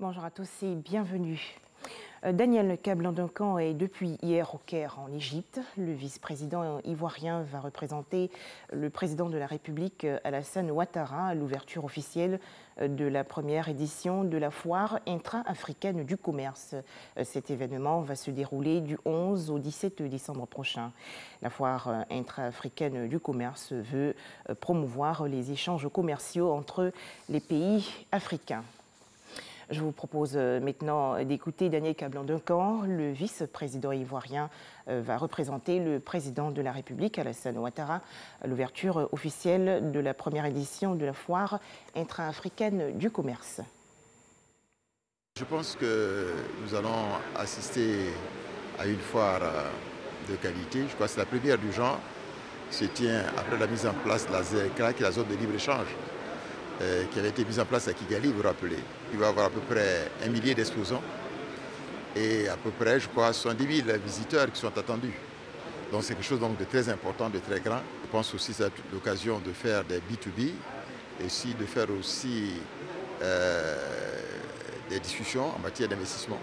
Bonjour à tous et bienvenue. Daniel Kablan-Duncan est depuis hier au Caire en Égypte. Le vice-président ivoirien va représenter le président de la République Alassane Ouattara à l'ouverture officielle de la première édition de la foire intra-africaine du commerce. Cet événement va se dérouler du 11 au 17 décembre prochain. La foire intra-africaine du commerce veut promouvoir les échanges commerciaux entre les pays africains. Je vous propose maintenant d'écouter Daniel Kablan-Duncan. Le vice-président ivoirien va représenter le président de la République, Alassane Ouattara, à l'ouverture officielle de la première édition de la foire intra-africaine du commerce. Je pense que nous allons assister à une foire de qualité. Je crois que c'est la première du genre. Se tient après la mise en place de la ZECA, qui est la zone de libre-échange, qui avait été mise en place à Kigali, vous vous rappelez. Il va y avoir à peu près 1 millier d'exposants et à peu près, je crois, 70 000 visiteurs qui sont attendus. Donc c'est quelque chose donc de très important, de très grand. Je pense aussi que c'est l'occasion de faire des B2B et aussi de faire aussi des discussions en matière d'investissement.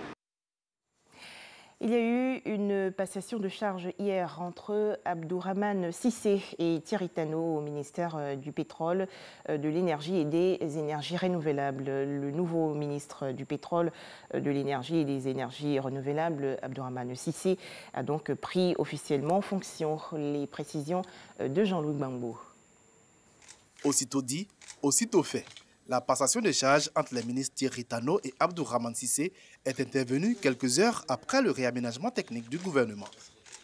Il y a eu une passation de charges hier entre Abdourahmane Cissé et Thierry Tannot au ministère du Pétrole, de l'Énergie et des Énergies renouvelables. Le nouveau ministre du Pétrole, de l'Énergie et des Énergies renouvelables, Abdourahmane Cissé, a donc pris officiellement fonction. Les précisions de Jean-Louis Gbangbo. Aussitôt dit, aussitôt fait. La passation de charges entre les ministres Thierry Tannot et Abdourahmane Cissé est intervenue quelques heures après le réaménagement technique du gouvernement.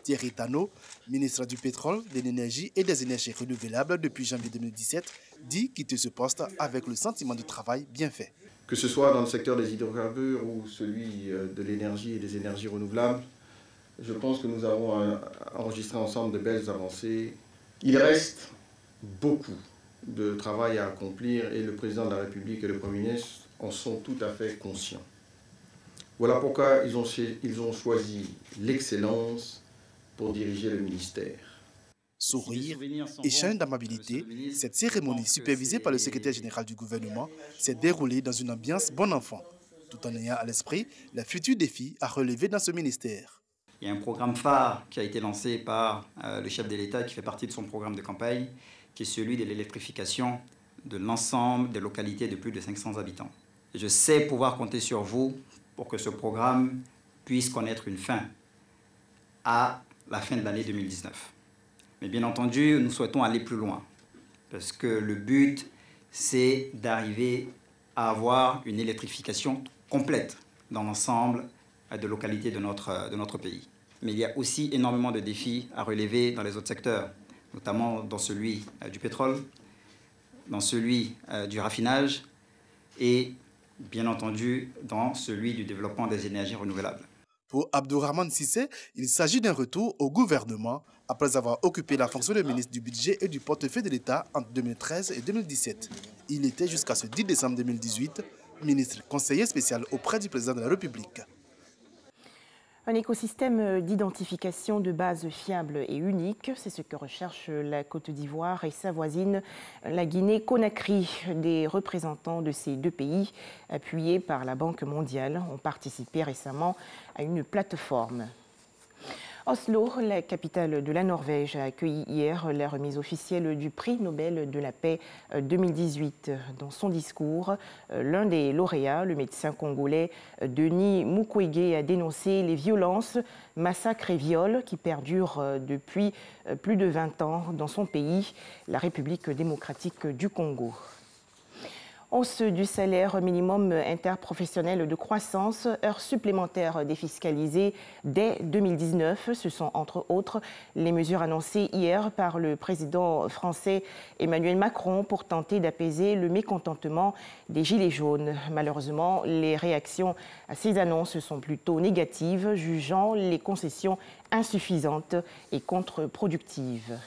Thierry Tannot, ministre du Pétrole, de l'Énergie et des Énergies renouvelables depuis janvier 2017, dit quitter ce poste avec le sentiment du travail bien fait. Que ce soit dans le secteur des hydrocarbures ou celui de l'énergie et des énergies renouvelables, je pense que nous avons enregistré ensemble de belles avancées. Il reste beaucoup de travail à accomplir et le président de la République et le Premier ministre en sont tout à fait conscients. Voilà pourquoi ils ont choisi l'excellence pour diriger le ministère. Sourire, échange d'amabilité, cette cérémonie supervisée par le secrétaire général du gouvernement s'est déroulée dans une ambiance bon enfant, tout en ayant à l'esprit les futurs défis à relever dans ce ministère. Il y a un programme phare qui a été lancé par le chef de l'État qui fait partie de son programme de campagne, qui est celui de l'électrification de l'ensemble des localités de plus de 500 habitants. Et je sais pouvoir compter sur vous pour que ce programme puisse connaître une fin à la fin de l'année 2019. Mais bien entendu, nous souhaitons aller plus loin, parce que le but, c'est d'arriver à avoir une électrification complète dans l'ensemble des localités de notre pays. Mais il y a aussi énormément de défis à relever dans les autres secteurs, notamment dans celui du pétrole, dans celui du raffinage et, bien entendu, dans celui du développement des énergies renouvelables. Pour Abdourahmane Cissé, il s'agit d'un retour au gouvernement après avoir occupé la fonction de ministre du budget et du portefeuille de l'État entre 2013 et 2017. Il était jusqu'à ce 10 décembre 2018 ministre conseiller spécial auprès du président de la République. Un écosystème d'identification de base fiable et unique, c'est ce que recherche la Côte d'Ivoire et sa voisine, la Guinée-Conakry. Des représentants de ces deux pays, appuyés par la Banque mondiale, ont participé récemment à une plateforme. Oslo, la capitale de la Norvège, a accueilli hier la remise officielle du prix Nobel de la paix 2018. Dans son discours, l'un des lauréats, le médecin congolais Denis Mukwege, a dénoncé les violences, massacres et viols qui perdurent depuis plus de 20 ans dans son pays, la République démocratique du Congo. Hausse du salaire minimum interprofessionnel de croissance, heures supplémentaires défiscalisées dès 2019. Ce sont entre autres les mesures annoncées hier par le président français Emmanuel Macron pour tenter d'apaiser le mécontentement des Gilets jaunes. Malheureusement, les réactions à ces annonces sont plutôt négatives, jugeant les concessions insuffisantes et contre-productives.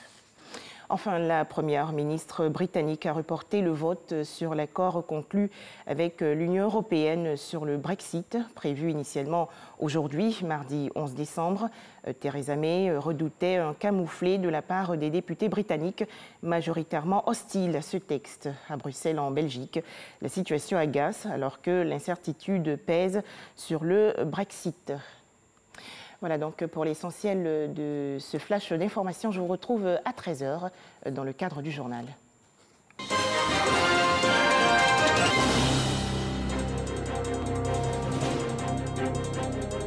Enfin, la première ministre britannique a reporté le vote sur l'accord conclu avec l'Union européenne sur le Brexit, prévu initialement aujourd'hui, mardi 11 décembre. Theresa May redoutait un camouflet de la part des députés britanniques majoritairement hostiles à ce texte. À Bruxelles, en Belgique, la situation agace alors que l'incertitude pèse sur le Brexit. Voilà donc pour l'essentiel de ce flash d'information. Je vous retrouve à 13h dans le cadre du journal.